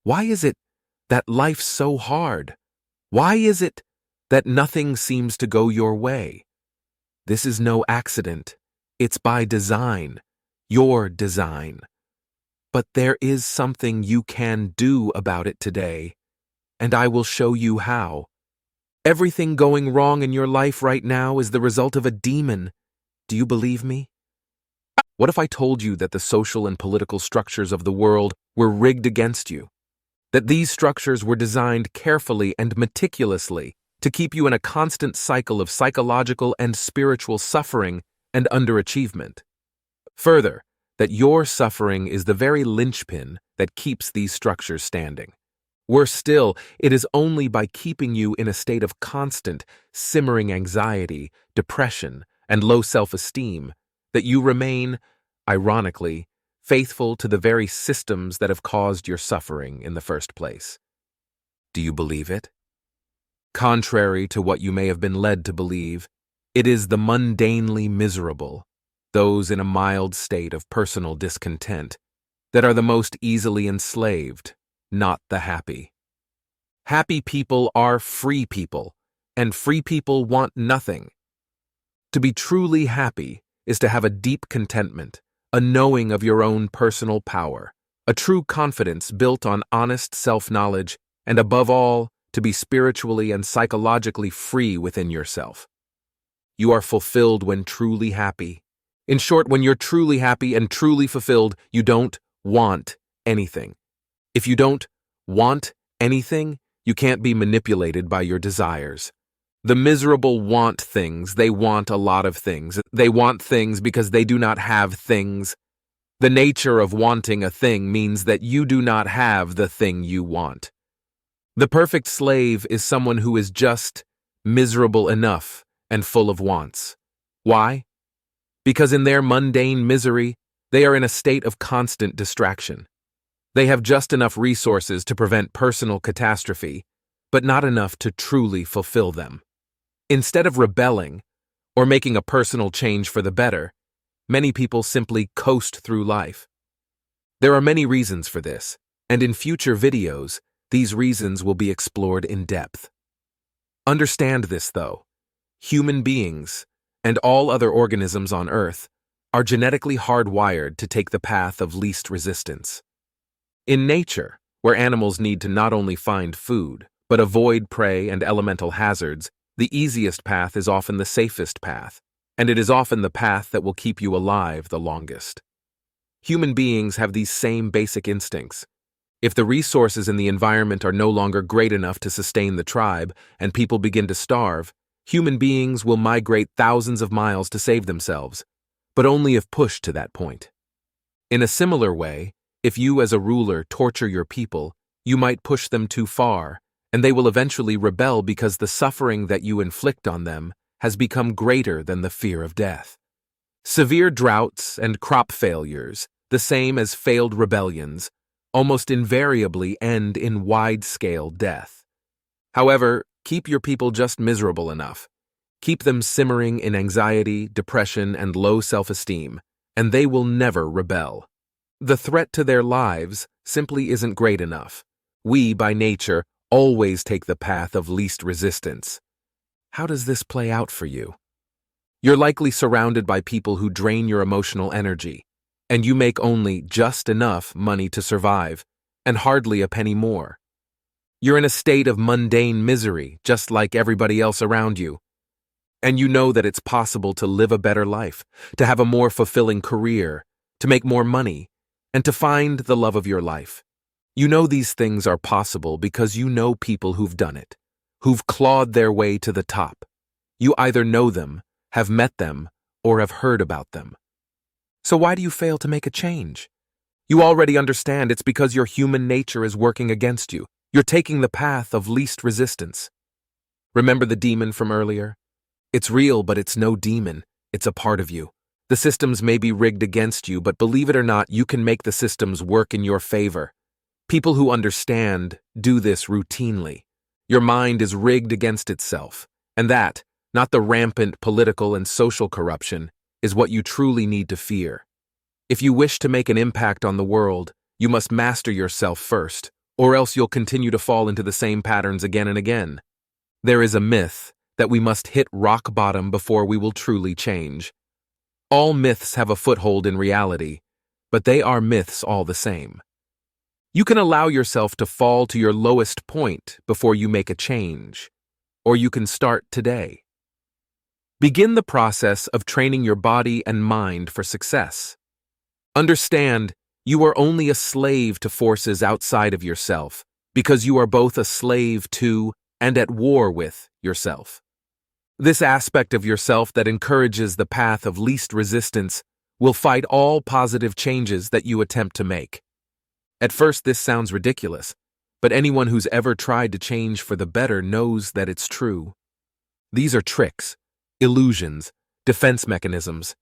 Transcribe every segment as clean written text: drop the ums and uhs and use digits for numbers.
Why is it that life's so hard? Why is it that nothing seems to go your way? This is no accident. It's by design, your design. But there is something you can do about it today, and I will show you how. Everything going wrong in your life right now is the result of a demon. Do you believe me? What if I told you that the social and political structures of the world were rigged against you? That these structures were designed carefully and meticulously to keep you in a constant cycle of psychological and spiritual suffering and underachievement? Further, that your suffering is the very linchpin that keeps these structures standing. Worse still, it is only by keeping you in a state of constant, simmering anxiety, depression, and low self-esteem that you remain, ironically, faithful to the very systems that have caused your suffering in the first place. Do you believe it? Contrary to what you may have been led to believe, it is the mundanely miserable, those in a mild state of personal discontent, that are the most easily enslaved, not the happy. Happy people are free people, and free people want nothing. To be truly happy is to have a deep contentment, a knowing of your own personal power, a true confidence built on honest self-knowledge, and above all, to be spiritually and psychologically free within yourself. You are fulfilled when truly happy. In short, when you're truly happy and truly fulfilled, you don't want anything. If you don't want anything, you can't be manipulated by your desires. The miserable want things. They want a lot of things. They want things because they do not have things. The nature of wanting a thing means that you do not have the thing you want. The perfect slave is someone who is just miserable enough and full of wants. Why? Because in their mundane misery, they are in a state of constant distraction. They have just enough resources to prevent personal catastrophe, but not enough to truly fulfill them. Instead of rebelling or making a personal change for the better, many people simply coast through life. There are many reasons for this, and in future videos, these reasons will be explored in depth. Understand this, though. Human beings, and all other organisms on Earth, are genetically hardwired to take the path of least resistance. In nature, where animals need to not only find food, but avoid prey and elemental hazards, the easiest path is often the safest path, and it is often the path that will keep you alive the longest. Human beings have these same basic instincts. If the resources in the environment are no longer great enough to sustain the tribe and people begin to starve, human beings will migrate thousands of miles to save themselves, but only if pushed to that point. In a similar way, if you as a ruler torture your people, you might push them too far, and they will eventually rebel because the suffering that you inflict on them has become greater than the fear of death. Severe droughts and crop failures, the same as failed rebellions, almost invariably end in wide-scale death. However, keep your people just miserable enough. Keep them simmering in anxiety, depression, and low self-esteem, and they will never rebel. The threat to their lives simply isn't great enough. We, by nature, always take the path of least resistance. How does this play out for you? You're likely surrounded by people who drain your emotional energy, and you make only just enough money to survive, and hardly a penny more. You're in a state of mundane misery, just like everybody else around you. And you know that it's possible to live a better life, to have a more fulfilling career, to make more money, and to find the love of your life. You know these things are possible because you know people who've done it, who've clawed their way to the top. You either know them, have met them, or have heard about them. So why do you fail to make a change? You already understand it's because your human nature is working against you. You're taking the path of least resistance. Remember the demon from earlier? It's real, but it's no demon. It's a part of you. The systems may be rigged against you, but believe it or not, you can make the systems work in your favor. People who understand do this routinely. Your mind is rigged against itself, and that, not the rampant political and social corruption, is what you truly need to fear. If you wish to make an impact on the world, you must master yourself first, or else you'll continue to fall into the same patterns again and again. There is a myth that we must hit rock bottom before we will truly change. All myths have a foothold in reality, but they are myths all the same. You can allow yourself to fall to your lowest point before you make a change, or you can start today. Begin the process of training your body and mind for success. Understand, you are only a slave to forces outside of yourself, because you are both a slave to and at war with yourself. This aspect of yourself that encourages the path of least resistance will fight all positive changes that you attempt to make. At first, this sounds ridiculous, but anyone who's ever tried to change for the better knows that it's true. These are tricks, illusions, defense mechanisms.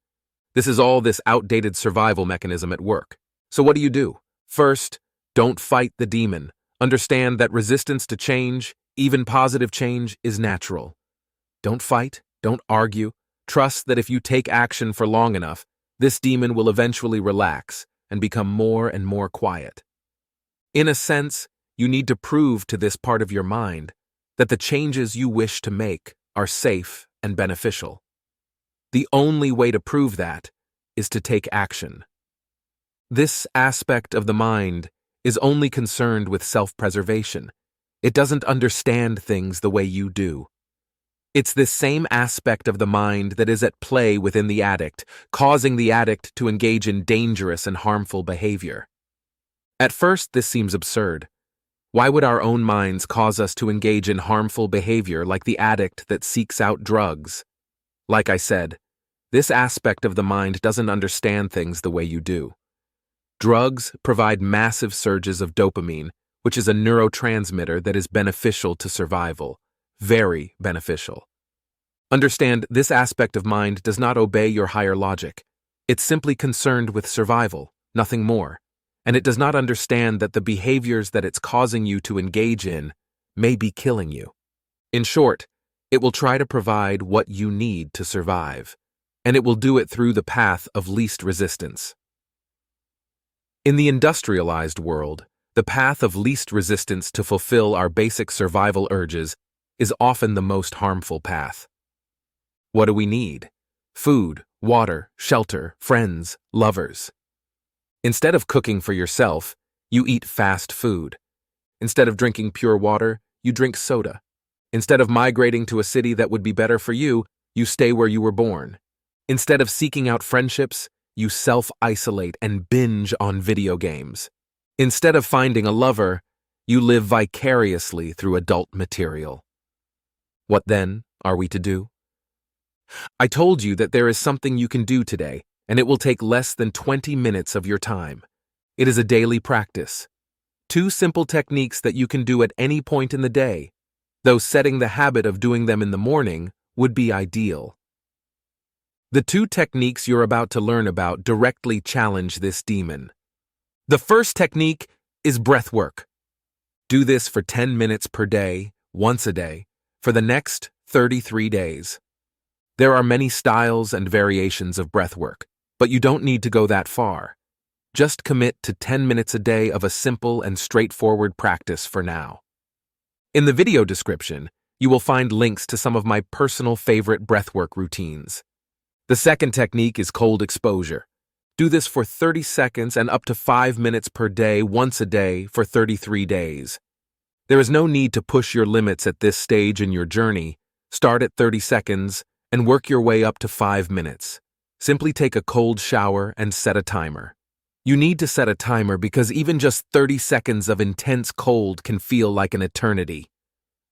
This is all this outdated survival mechanism at work. So what do? First, don't fight the demon. Understand that resistance to change, even positive change, is natural. Don't fight, don't argue. Trust that if you take action for long enough, this demon will eventually relax and become more and more quiet. In a sense, you need to prove to this part of your mind that the changes you wish to make are safe and beneficial. The only way to prove that is to take action. This aspect of the mind is only concerned with self-preservation. It doesn't understand things the way you do. It's this same aspect of the mind that is at play within the addict, causing the addict to engage in dangerous and harmful behavior. At first, this seems absurd. Why would our own minds cause us to engage in harmful behavior like the addict that seeks out drugs? Like I said, this aspect of the mind doesn't understand things the way you do. Drugs provide massive surges of dopamine, which is a neurotransmitter that is beneficial to survival. Very beneficial. Understand, this aspect of mind does not obey your higher logic. It's simply concerned with survival, nothing more. And it does not understand that the behaviors that it's causing you to engage in may be killing you. In short, it will try to provide what you need to survive, and it will do it through the path of least resistance. In the industrialized world, the path of least resistance to fulfill our basic survival urges is often the most harmful path. What do we need? Food, water, shelter, friends, lovers. Instead of cooking for yourself, you eat fast food. Instead of drinking pure water, you drink soda. Instead of migrating to a city that would be better for you, you stay where you were born. Instead of seeking out friendships, you self-isolate and binge on video games. Instead of finding a lover, you live vicariously through adult material. What then are we to do? I told you that there is something you can do today, and it will take less than 20 minutes of your time. It is a daily practice. 2 simple techniques that you can do at any point in the day, though setting the habit of doing them in the morning would be ideal. The 2 techniques you're about to learn about directly challenge this demon. The first technique is breathwork. Do this for 10 minutes per day, once a day, for the next 33 days. There are many styles and variations of breathwork, but you don't need to go that far. Just commit to 10 minutes a day of a simple and straightforward practice for now. In the video description, you will find links to some of my personal favorite breathwork routines. The second technique is cold exposure. Do this for 30 seconds and up to 5 minutes per day, once a day, for 33 days. There is no need to push your limits at this stage in your journey. Start at 30 seconds and work your way up to 5 minutes. Simply take a cold shower and set a timer. You need to set a timer because even just 30 seconds of intense cold can feel like an eternity.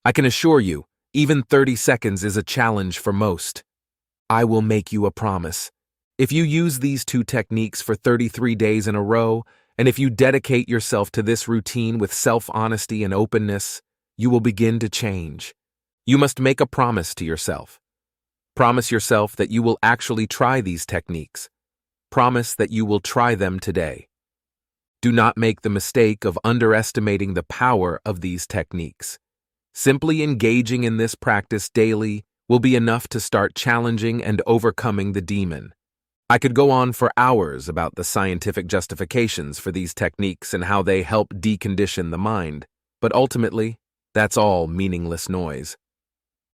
I can assure you, even 30 seconds is a challenge for most. I will make you a promise. If you use these 2 techniques for 33 days in a row, and if you dedicate yourself to this routine with self-honesty and openness, you will begin to change. You must make a promise to yourself. Promise yourself that you will actually try these techniques. Promise that you will try them today. Do not make the mistake of underestimating the power of these techniques. Simply engaging in this practice daily will be enough to start challenging and overcoming the demon. I could go on for hours about the scientific justifications for these techniques and how they help decondition the mind, but ultimately, that's all meaningless noise.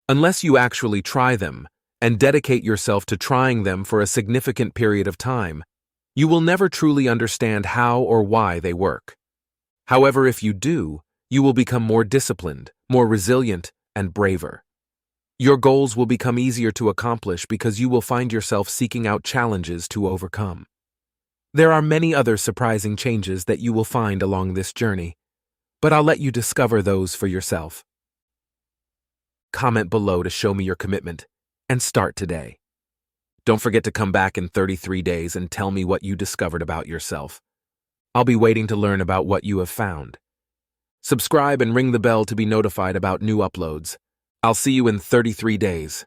Unless you actually try them and dedicate yourself to trying them for a significant period of time, you will never truly understand how or why they work. However, if you do, you will become more disciplined, more resilient, and braver. Your goals will become easier to accomplish because you will find yourself seeking out challenges to overcome. There are many other surprising changes that you will find along this journey, but I'll let you discover those for yourself. Comment below to show me your commitment, and start today. Don't forget to come back in 33 days and tell me what you discovered about yourself. I'll be waiting to learn about what you have found. Subscribe and ring the bell to be notified about new uploads. I'll see you in 33 days.